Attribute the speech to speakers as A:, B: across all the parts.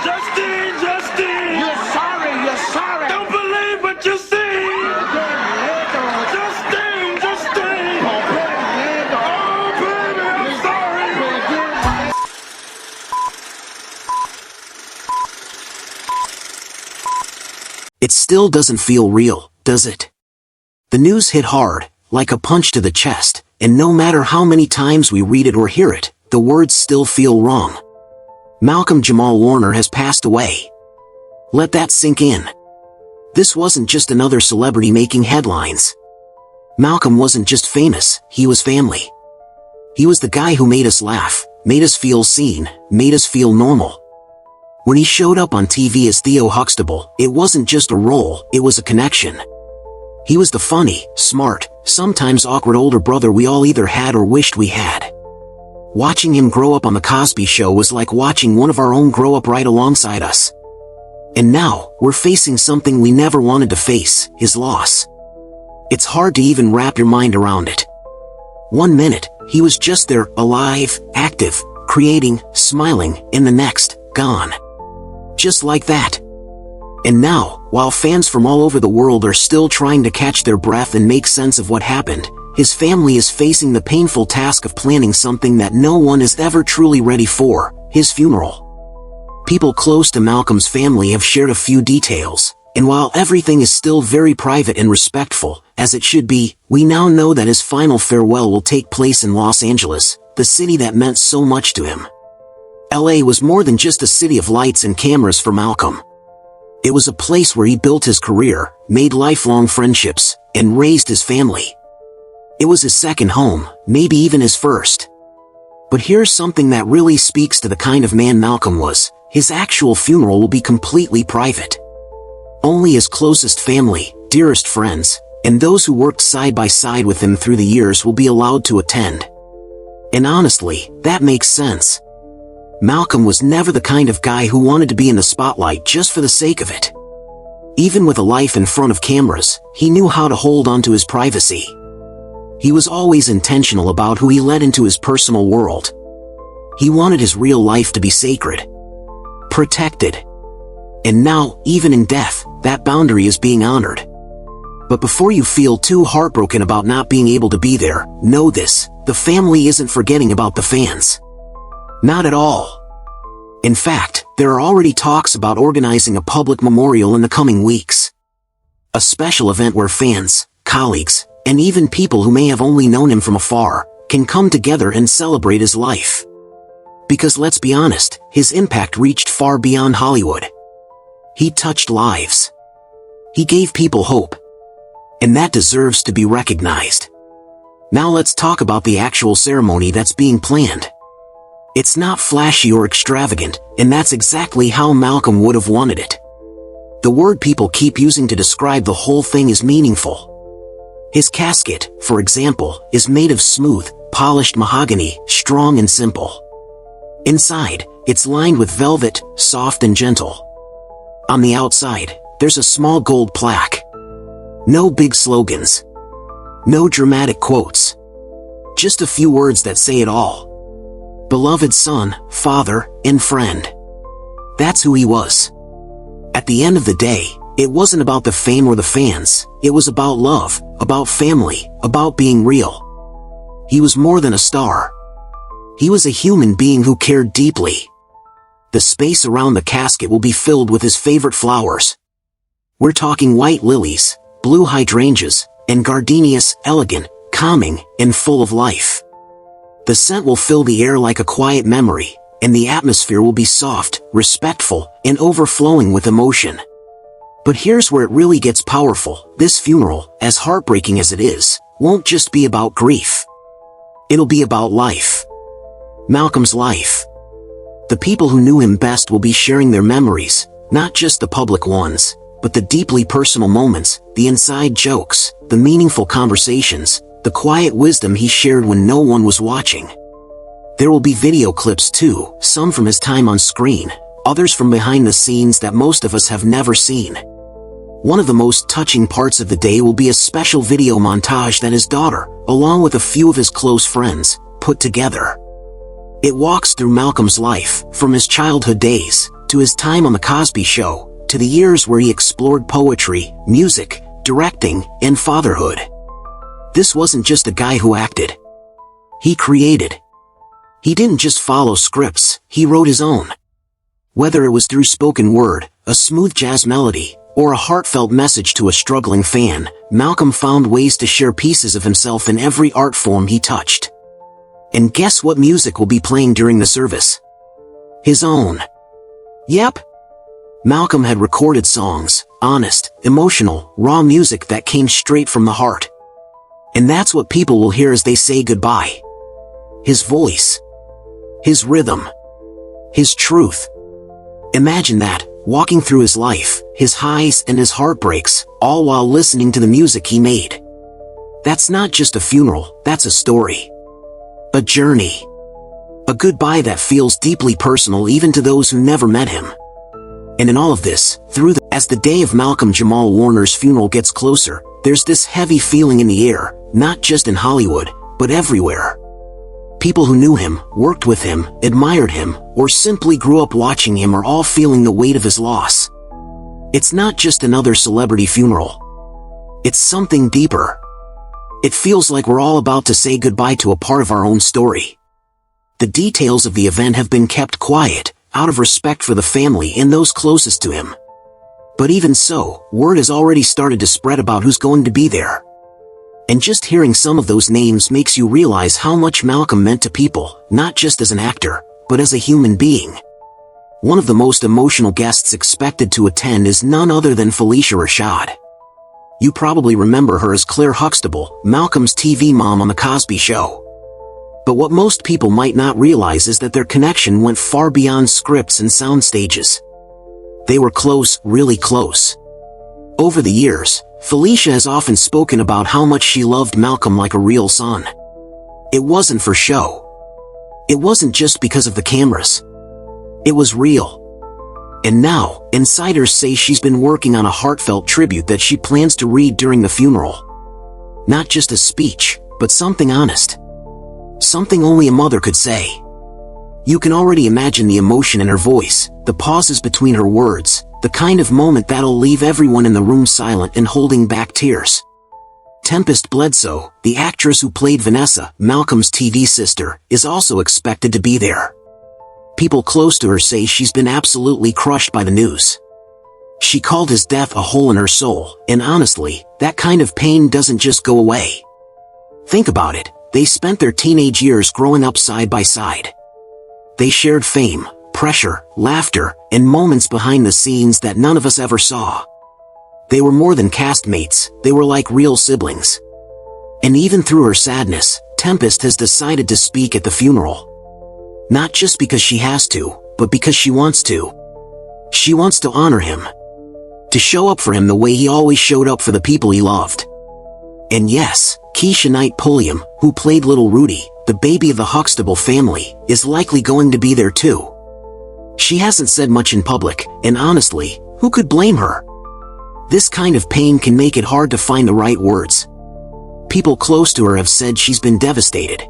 A: Justine, Justine!
B: You're sorry, you're sorry!
A: Don't believe what you see! Justine, Justine! Oh, baby, I'm sorry!
C: It still doesn't feel real, does it? The news hit hard, like a punch to the chest, and no matter how many times we read it or hear it, the words still feel wrong. Malcolm-Jamal Warner has passed away. Let that sink in. This wasn't just another celebrity making headlines. Malcolm wasn't just famous, he was family. He was the guy who made us laugh, made us feel seen, made us feel normal. When he showed up on TV as Theo Huxtable, it wasn't just a role, it was a connection. He was the funny, smart, sometimes awkward older brother we all either had or wished we had. Watching him grow up on The Cosby Show was like watching one of our own grow up right alongside us. And now, we're facing something we never wanted to face, his loss. It's hard to even wrap your mind around it. 1 minute, he was just there, alive, active, creating, smiling, and the next, gone. Just like that. And now, while fans from all over the world are still trying to catch their breath and make sense of what happened, his family is facing the painful task of planning something that no one is ever truly ready for, his funeral. People close to Malcolm's family have shared a few details, and while everything is still very private and respectful, as it should be, we now know that his final farewell will take place in Los Angeles, the city that meant so much to him. LA was more than just a city of lights and cameras for Malcolm. It was a place where he built his career, made lifelong friendships, and raised his family. It was his second home, maybe even his first. But here's something that really speaks to the kind of man Malcolm was. His actual funeral will be completely private. Only his closest family, dearest friends, and those who worked side by side with him through the years will be allowed to attend. And honestly, that makes sense. Malcolm was never the kind of guy who wanted to be in the spotlight just for the sake of it. Even with a life in front of cameras, he knew how to hold on to his privacy. He was always intentional about who he let into his personal world. He wanted his real life to be sacred, protected. And now, even in death, that boundary is being honored. But before you feel too heartbroken about not being able to be there, know this, the family isn't forgetting about the fans. Not at all. In fact, there are already talks about organizing a public memorial in the coming weeks. A special event where fans, colleagues, and even people who may have only known him from afar, can come together and celebrate his life. Because let's be honest, his impact reached far beyond Hollywood. He touched lives. He gave people hope. And that deserves to be recognized. Now let's talk about the actual ceremony that's being planned. It's not flashy or extravagant, and that's exactly how Malcolm would have wanted it. The word people keep using to describe the whole thing is meaningful. His casket, for example, is made of smooth, polished mahogany, strong and simple. Inside, it's lined with velvet, soft and gentle. On the outside, there's a small gold plaque. No big slogans. No dramatic quotes. Just a few words that say it all. Beloved son, father, and friend. That's who he was. At the end of the day, it wasn't about the fame or the fans, it was about love, about family, about being real. He was more than a star. He was a human being who cared deeply. The space around the casket will be filled with his favorite flowers. We're talking white lilies, blue hydrangeas, and gardenias, elegant, calming, and full of life. The scent will fill the air like a quiet memory, and the atmosphere will be soft, respectful, and overflowing with emotion. But here's where it really gets powerful. This funeral, as heartbreaking as it is, won't just be about grief. It'll be about life. Malcolm's life. The people who knew him best will be sharing their memories, not just the public ones, but the deeply personal moments, the inside jokes, the meaningful conversations, the quiet wisdom he shared when no one was watching. There will be video clips too, some from his time on screen, others from behind the scenes that most of us have never seen. One of the most touching parts of the day will be a special video montage that his daughter, along with a few of his close friends, put together. It walks through Malcolm's life, from his childhood days, to his time on The Cosby Show, to the years where he explored poetry, music, directing, and fatherhood. This wasn't just a guy who acted. He created. He didn't just follow scripts, he wrote his own. Whether it was through spoken word, a smooth jazz melody, or a heartfelt message to a struggling fan, Malcolm found ways to share pieces of himself in every art form he touched. And guess what music will be playing during the service? His own. Yep. Malcolm had recorded songs, honest, emotional, raw music that came straight from the heart. And that's what people will hear as they say goodbye. His voice. His rhythm. His truth. Imagine that, walking through his life, his highs and his heartbreaks, all while listening to the music he made. That's not just a funeral, that's a story. A journey. A goodbye that feels deeply personal even to those who never met him. And in all of this, as the day of Malcolm-Jamal Warner's funeral gets closer, there's this heavy feeling in the air, not just in Hollywood, but everywhere. People who knew him, worked with him, admired him, or simply grew up watching him are all feeling the weight of his loss. It's not just another celebrity funeral. It's something deeper. It feels like we're all about to say goodbye to a part of our own story. The details of the event have been kept quiet, out of respect for the family and those closest to him. But even so, word has already started to spread about who's going to be there. And just hearing some of those names makes you realize how much Malcolm meant to people, not just as an actor, but as a human being. One of the most emotional guests expected to attend is none other than Phylicia Rashad. You probably remember her as Theo Huxtable, Malcolm's TV mom on The Cosby Show. But what most people might not realize is that their connection went far beyond scripts and sound stages. They were close, really close. Over the years, Phylicia has often spoken about how much she loved Malcolm like a real son. It wasn't for show. It wasn't just because of the cameras. It was real. And now, insiders say she's been working on a heartfelt tribute that she plans to read during the funeral. Not just a speech, but something honest. Something only a mother could say. You can already imagine the emotion in her voice, the pauses between her words, the kind of moment that'll leave everyone in the room silent and holding back tears. Tempest Bledsoe, the actress who played Vanessa, Malcolm's TV sister, is also expected to be there. People close to her say she's been absolutely crushed by the news. She called his death a hole in her soul, and honestly, that kind of pain doesn't just go away. Think about it, they spent their teenage years growing up side by side. They shared fame, pressure, laughter, and moments behind the scenes that none of us ever saw. They were more than castmates, they were like real siblings. And even through her sadness, Tempest has decided to speak at the funeral. Not just because she has to, but because she wants to. She wants to honor him. To show up for him the way he always showed up for the people he loved. And yes, Keisha Knight Pulliam, who played Little Rudy, the baby of the Huxtable family, is likely going to be there too. She hasn't said much in public, and honestly, who could blame her? This kind of pain can make it hard to find the right words. People close to her have said she's been devastated.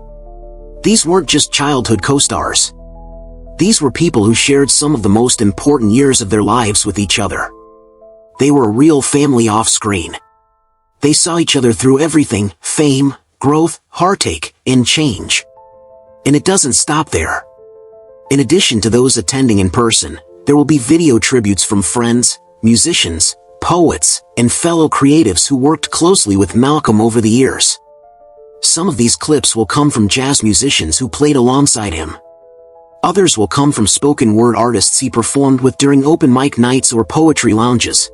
C: These weren't just childhood co-stars. These were people who shared some of the most important years of their lives with each other. They were a real family off-screen. They saw each other through everything: fame, growth, heartache, and change. And it doesn't stop there. In addition to those attending in person, there will be video tributes from friends, musicians, poets, and fellow creatives who worked closely with Malcolm over the years. Some of these clips will come from jazz musicians who played alongside him. Others will come from spoken word artists he performed with during open mic nights or poetry lounges.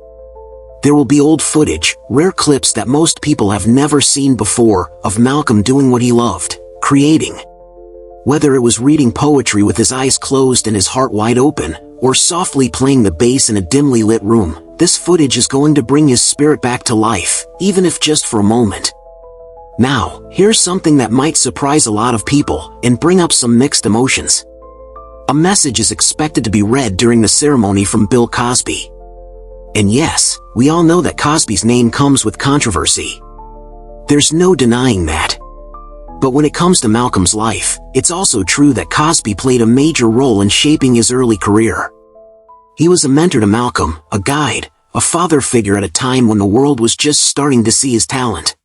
C: There will be old footage, rare clips that most people have never seen before, of Malcolm doing what he loved, creating. Whether it was reading poetry with his eyes closed and his heart wide open, or softly playing the bass in a dimly lit room, this footage is going to bring his spirit back to life, even if just for a moment. Now, here's something that might surprise a lot of people, and bring up some mixed emotions. A message is expected to be read during the ceremony from Bill Cosby. And yes, we all know that Cosby's name comes with controversy. There's no denying that. But when it comes to Malcolm's life, it's also true that Cosby played a major role in shaping his early career. He was a mentor to Malcolm, a guide, a father figure at a time when the world was just starting to see his talent.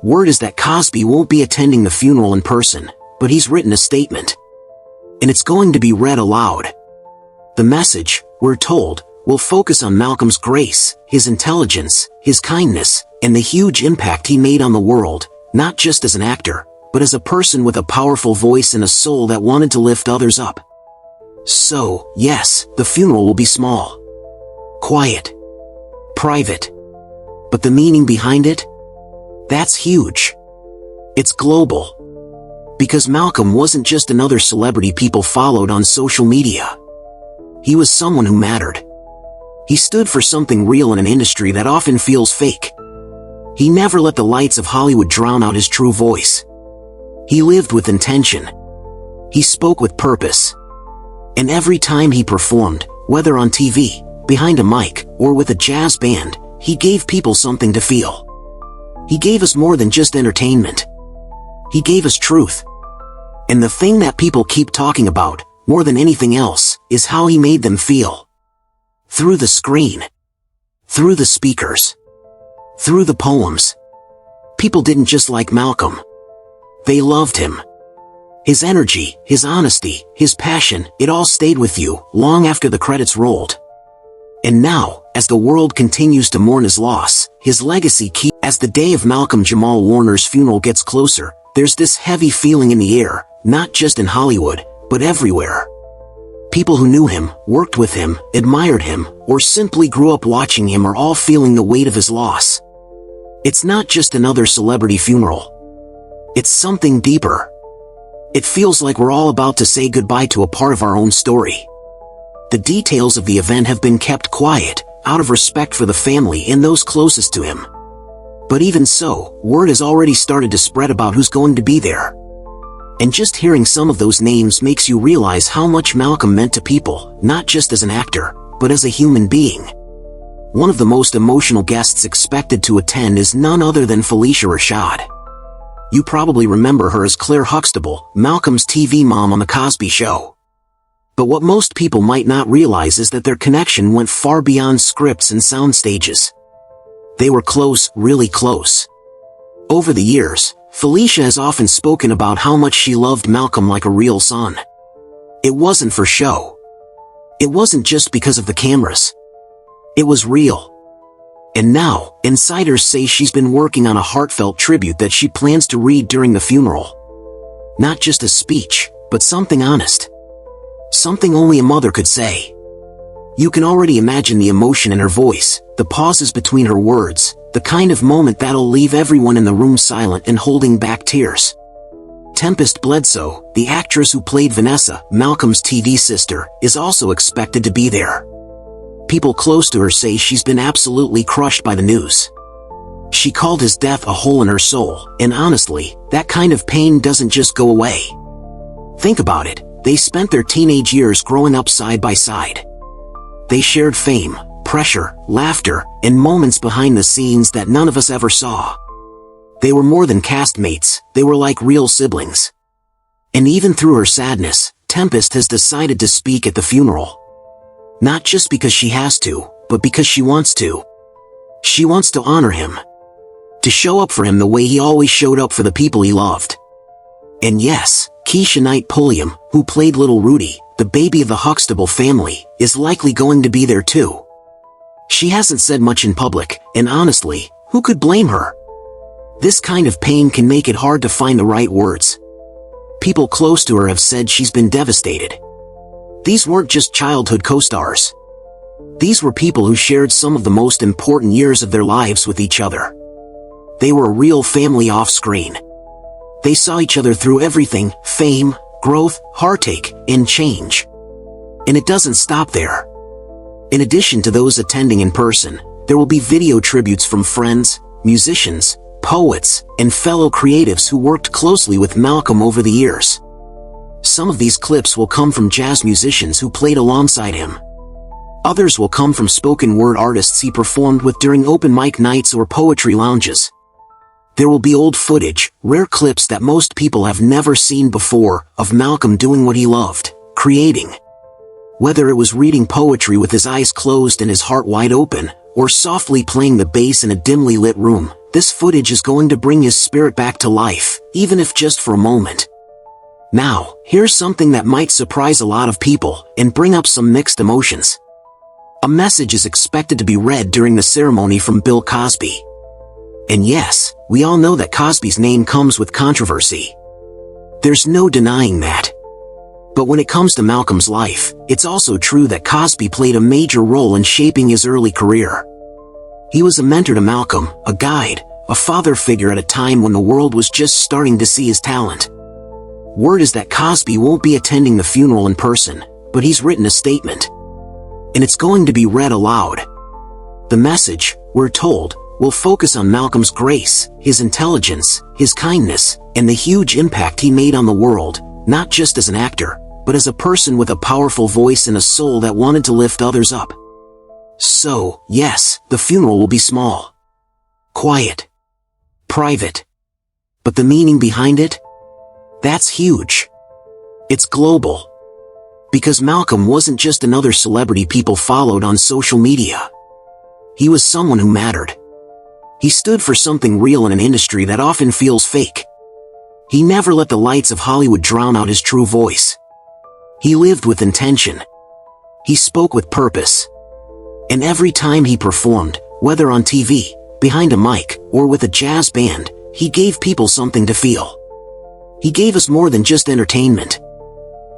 C: Word is that Cosby won't be attending the funeral in person, but he's written a statement. And it's going to be read aloud. The message, we're told, will focus on Malcolm's grace, his intelligence, his kindness, and the huge impact he made on the world, not just as an actor, but as a person with a powerful voice and a soul that wanted to lift others up. So, yes, the funeral will be small, quiet, private. But the meaning behind it? That's huge. It's global. Because Malcolm wasn't just another celebrity people followed on social media. He was someone who mattered. He stood for something real in an industry that often feels fake. He never let the lights of Hollywood drown out his true voice. He lived with intention. He spoke with purpose. And every time he performed, whether on TV, behind a mic, or with a jazz band, he gave people something to feel. He gave us more than just entertainment. He gave us truth. And the thing that people keep talking about, more than anything else, is how he made them feel. Through the screen. Through the speakers. Through the poems. People didn't just like Malcolm. They loved him. His energy, his honesty, his passion, it all stayed with you, long after the credits rolled. And now, as the world continues to mourn his loss, his legacy keeps. As the day of Malcolm-Jamal Warner's funeral gets closer, there's this heavy feeling in the air, not just in Hollywood, but everywhere. People who knew him, worked with him, admired him, or simply grew up watching him are all feeling the weight of his loss. It's not just another celebrity funeral. It's something deeper. It feels like we're all about to say goodbye to a part of our own story. The details of the event have been kept quiet, out of respect for the family and those closest to him. But even so, word has already started to spread about who's going to be there. And just hearing some of those names makes you realize how much Malcolm meant to people, not just as an actor, but as a human being. One of the most emotional guests expected to attend is none other than Phylicia Rashad. You probably remember her as Claire Huxtable, Malcolm's TV mom on The Cosby Show. But what most people might not realize is that their connection went far beyond scripts and sound stages. They were close, really close. Over the years, Phylicia has often spoken about how much she loved Malcolm like a real son. It wasn't for show. It wasn't just because of the cameras. It was real. And now, insiders say she's been working on a heartfelt tribute that she plans to read during the funeral. Not just a speech, but something honest. Something only a mother could say. You can already imagine the emotion in her voice, the pauses between her words, the kind of moment that'll leave everyone in the room silent and holding back tears. Tempest Bledsoe, the actress who played Vanessa, Malcolm's TV sister, is also expected to be there. People close to her say she's been absolutely crushed by the news. She called his death a hole in her soul, and honestly, that kind of pain doesn't just go away. Think about it, they spent their teenage years growing up side by side. They shared fame, pressure, laughter, and moments behind the scenes that none of us ever saw. They were more than castmates, they were like real siblings. And even through her sadness, Tempest has decided to speak at the funeral. Not just because she has to, but because she wants to. She wants to honor him. To show up for him the way he always showed up for the people he loved. And yes, Keisha Knight Pulliam, who played little Rudy, the baby of the Huxtable family, is likely going to be there too. She hasn't said much in public, and honestly, who could blame her? This kind of pain can make it hard to find the right words. People close to her have said she's been devastated. These weren't just childhood co-stars. These were people who shared some of the most important years of their lives with each other. They were a real family off-screen. They saw each other through everything: fame, growth, heartache, and change. And it doesn't stop there. In addition to those attending in person, there will be video tributes from friends, musicians, poets, and fellow creatives who worked closely with Malcolm over the years. Some of these clips will come from jazz musicians who played alongside him. Others will come from spoken word artists he performed with during open mic nights or poetry lounges. There will be old footage, rare clips that most people have never seen before, of Malcolm doing what he loved, creating. Whether it was reading poetry with his eyes closed and his heart wide open, or softly playing the bass in a dimly lit room, this footage is going to bring his spirit back to life, even if just for a moment. Now, here's something that might surprise a lot of people, and bring up some mixed emotions. A message is expected to be read during the ceremony from Bill Cosby. And yes, we all know that Cosby's name comes with controversy. There's no denying that. But when it comes to Malcolm's life, it's also true that Cosby played a major role in shaping his early career. He was a mentor to Malcolm, a guide, a father figure at a time when the world was just starting to see his talent. Word is that Cosby won't be attending the funeral in person, but he's written a statement. And it's going to be read aloud. The message, we're told, will focus on Malcolm's grace, his intelligence, his kindness, and the huge impact he made on the world, not just as an actor, but as a person with a powerful voice and a soul that wanted to lift others up. So, yes, the funeral will be small, quiet, private. But the meaning behind it? That's huge. It's global. Because Malcolm wasn't just another celebrity people followed on social media. He was someone who mattered. He stood for something real in an industry that often feels fake. He never let the lights of Hollywood drown out his true voice. He lived with intention. He spoke with purpose. And every time he performed, whether on TV, behind a mic, or with a jazz band, he gave people something to feel. He gave us more than just entertainment.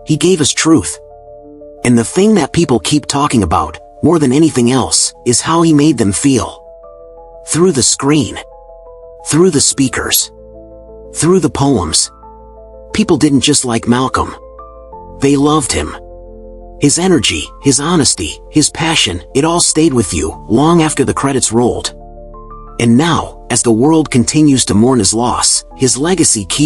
C: He gave us truth. And the thing that people keep talking about, more than anything else, is how he made them feel. Through the screen. Through the speakers. Through the poems. People didn't just like Malcolm. They loved him. His energy, his honesty, his passion, it all stayed with you, long after the credits rolled. And now, as the world continues to mourn his loss, his legacy keeps